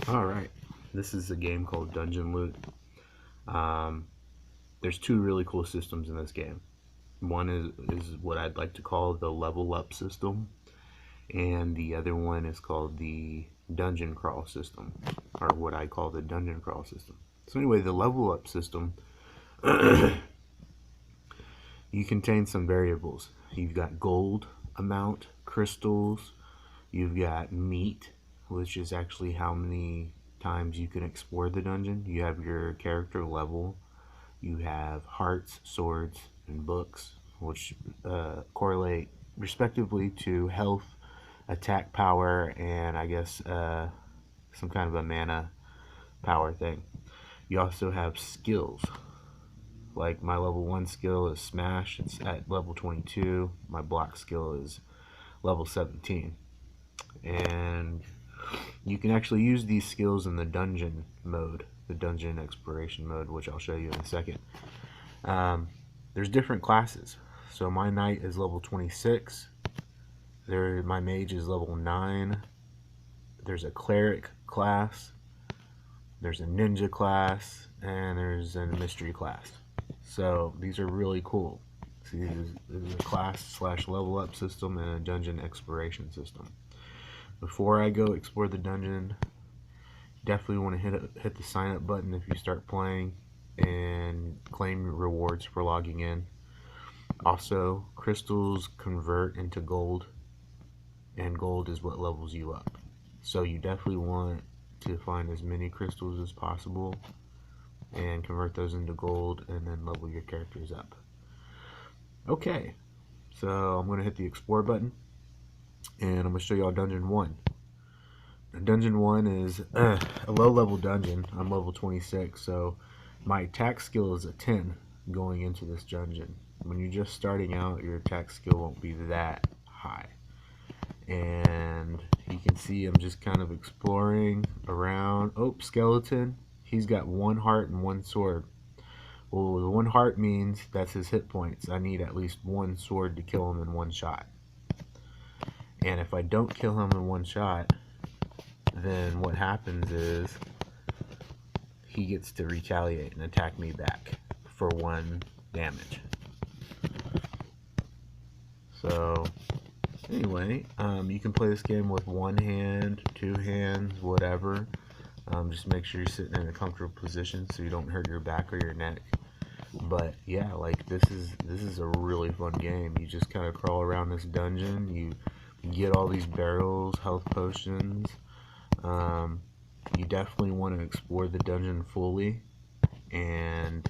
Alright, this is a game called Dungeon Loot. Um, there's two really cool systems in this game. One is what I'd like to call the level up system, and the other one is called the dungeon crawl system, or what I call the dungeon crawl system. So, anyway, the level up system, you contain some variables. You've got gold amount, crystals, you've got meat, which is actually how many times you can explore the dungeon. You have your character level. You have hearts, swords, and books, which correlate respectively to health, attack power, and I guess some kind of a mana power thing. You also have skills. Like my level 1 skill is Smash, it's at level 22. My block skill is level 17. And you can actually use these skills in the dungeon mode, the dungeon exploration mode, which I'll show you in a second. There's different classes. So my knight is level 26. My mage is level 9. There's a cleric class. There's a ninja class, and there's a mystery class. So these are really cool. See, this is a class / level up system and a dungeon exploration system. Before I go explore the dungeon, definitely want to hit the sign up button if you start playing and claim rewards for logging in. Also, crystals convert into gold, and gold is what levels you up. So you definitely want to find as many crystals as possible and convert those into gold and then level your characters up. Okay, so I'm going to hit the explore button and I'm going to show you all Dungeon 1. Dungeon 1 is a low level dungeon. I'm level 26, so my attack skill is a 10 going into this dungeon. When you're just starting out, your attack skill won't be that high. And you can see I'm just kind of exploring around. Oh, skeleton. He's got 1 heart and 1 sword. Well, the 1 heart means that's his hit points. I need at least 1 sword to kill him in 1 shot. And if I don't kill him in 1 shot, then what happens is he gets to retaliate and attack me back for 1 damage. So anyway, you can play this game with 1 hand, 2 hands, whatever. Just make sure you're sitting in a comfortable position so you don't hurt your back or your neck. But yeah, like this is a really fun game. You just kind of crawl around this dungeon. You get all these barrels, health potions. You definitely want to explore the dungeon fully and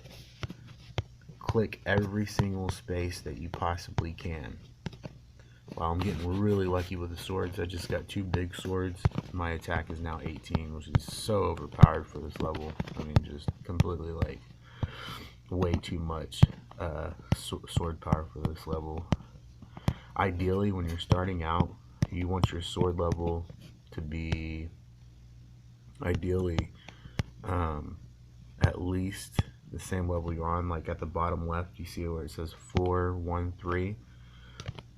click every single space that you possibly can. Wow, I'm getting really lucky with the swords. I just got 2 big swords. My attack is now 18, which is so overpowered for this level. I mean, just completely like way too much sword power for this level. Ideally, when you're starting out, you want your sword level to be ideally at least the same level you're on. Like at the bottom left, you see where it says 4, 1, 3.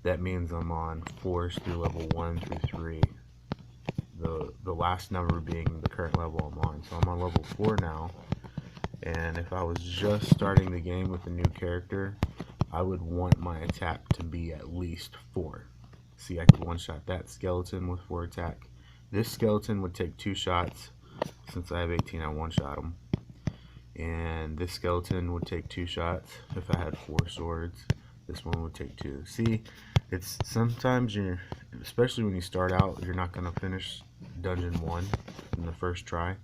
That means I'm on 4s through level 1 through 3. The last number being the current level I'm on. So I'm on level 4 now. And if I was just starting the game with a new character, I would want my attack to be at least 4. See, I could one-shot that skeleton with 4 attack. This skeleton would take 2 shots. Since I have 18, I one-shot him. And this skeleton would take 2 shots if I had 4 swords. This one would take 2. See, it's sometimes especially when you start out, you're not going to finish dungeon 1 in the first try.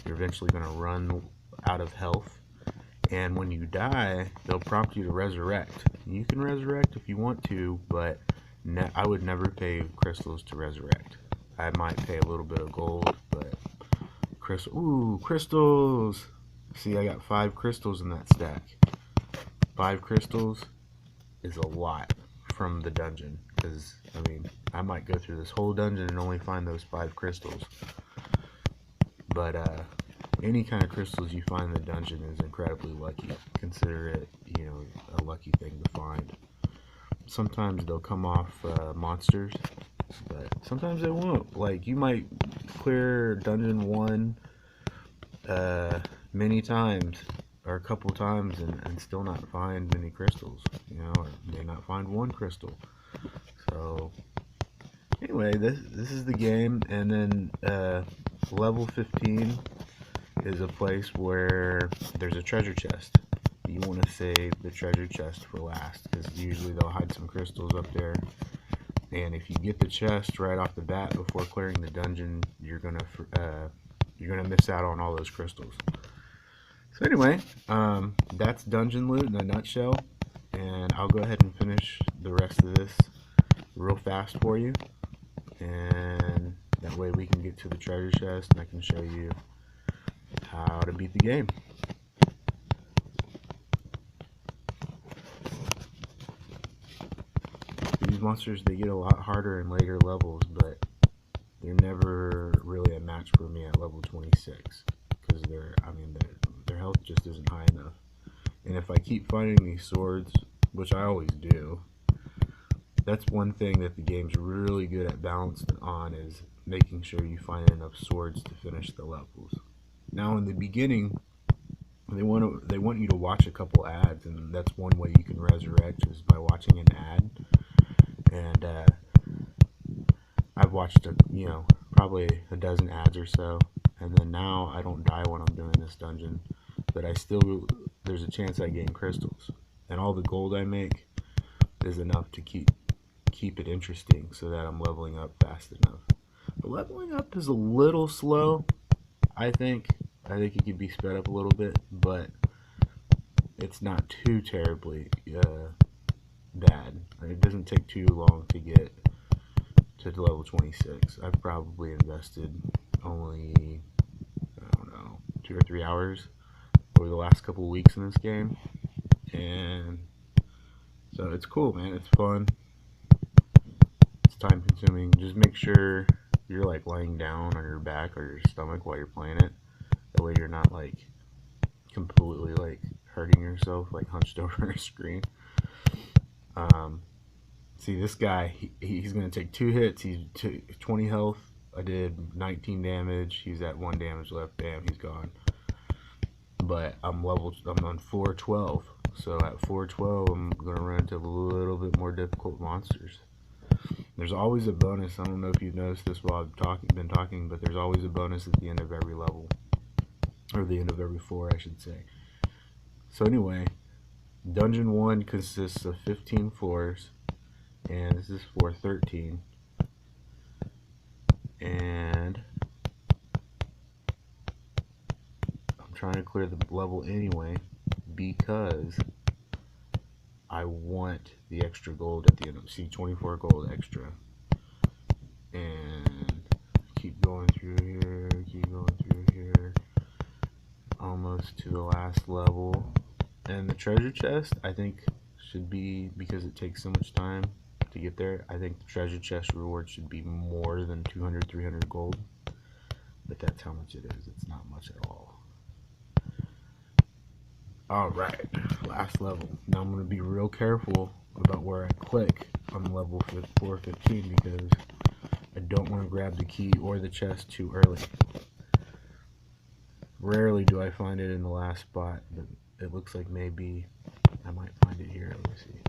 You're eventually going to run out of health. And when you die, they'll prompt you to resurrect. You can resurrect if you want to, but I would never pay crystals to resurrect. I might pay a little bit of gold, but crystals! See, I got 5 crystals in that stack. 5 crystals is a lot from the dungeon, because I mean, I might go through this whole dungeon and only find those 5 crystals. But any kind of crystals you find in the dungeon is incredibly lucky. Consider it, a lucky thing to find. Sometimes they'll come off monsters, but sometimes they won't. Like, you might clear dungeon 1 uh, many times or a couple times and still not find many crystals, or may not find one crystal. So anyway, this is the game, and then level 15 is a place where there's a treasure chest. You want to save the treasure chest for last, because usually they'll hide some crystals up there. And if you get the chest right off the bat before clearing the dungeon, you're gonna miss out on all those crystals. So anyway, that's Dungeon Loot in a nutshell, and I'll go ahead and finish the rest of this real fast for you, and that way we can get to the treasure chest and I can show you how to beat the game. These monsters, they get a lot harder in later levels, but they're never really a match for me at level 26, because their health just isn't high enough. And if I keep finding these swords, which I always do, that's one thing that the game's really good at balancing on, is making sure you find enough swords to finish the levels. Now in the beginning, they want you to watch a couple ads, and that's one way you can resurrect, is by watching an ad. And I've watched probably a dozen ads or so, and then now I don't die when I'm doing this dungeon, but there's a chance I gain crystals, and all the gold I make is enough to keep it interesting, so that I'm leveling up fast enough. But leveling up is a little slow, I think. I think it could be sped up a little bit, but it's not too terribly bad. It doesn't take too long to get to level 26. I've probably invested only, I don't know, 2 or 3 hours over the last couple weeks in this game, and so it's cool, man. It's fun. It's time consuming. Just make sure you're like laying down on your back or your stomach while you're playing it. That way you're not like completely like hurting yourself, like hunched over a screen. See, this guy, he's going to take 2 hits. He's 20 health. I did 19 damage. He's at 1 damage left. Bam, he's gone. But I'm on floor 12. So at floor 12, I'm going to run into a little bit more difficult monsters. There's always a bonus. I don't know if you've noticed this while I've been talking, but there's always a bonus at the end of every level. Or the end of every floor, I should say. So anyway, Dungeon 1 consists of 15 floors, and this is floor 13. And I'm trying to clear the level anyway, because I want the extra gold at the end. See, 24 gold extra. And keep going through here, almost to the last level. And the treasure chest, I think, should be, because it takes so much time to get there, I think the treasure chest reward should be more than 200, 300 gold. But that's how much it is. It's not much at all. Alright, last level. Now I'm going to be real careful about where I click on level 415, because I don't want to grab the key or the chest too early. Rarely do I find it in the last spot, but it looks like maybe I might find it here. Let me see.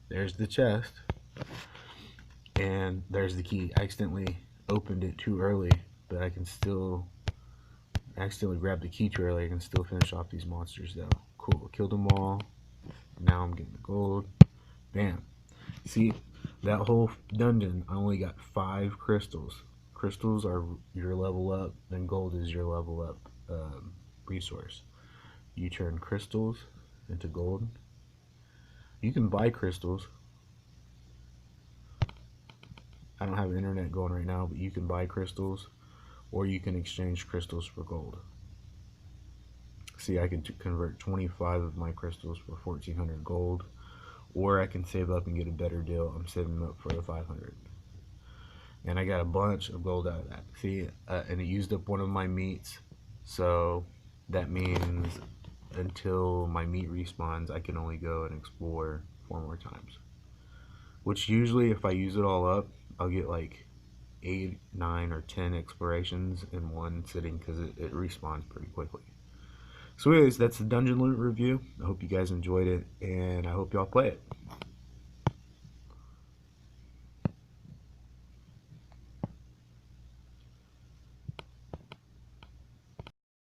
There's the chest, and there's the key. I accidentally opened it too early, but I accidentally grabbed the key too early. I can still finish off these monsters though. Cool, killed them all. Now I'm getting the gold. Bam. See, that whole dungeon, I only got 5 crystals. Crystals are your level up, and gold is your level up resource. You turn crystals into gold. You can buy crystals. I don't have internet going right now, but you can buy crystals, or you can exchange crystals for gold. See, I can convert 25 of my crystals for 1,400 gold, or I can save up and get a better deal. I'm saving up for the 500. And I got a bunch of gold out of that. See, and it used up one of my meats, so that means until my meat respawns, I can only go and explore 4 more times. Which usually, if I use it all up, I'll get like 8, 9, or 10 explorations in one sitting because it respawns pretty quickly. So anyways, that's the Dungeon Loot review. I hope you guys enjoyed it, and I hope y'all play it.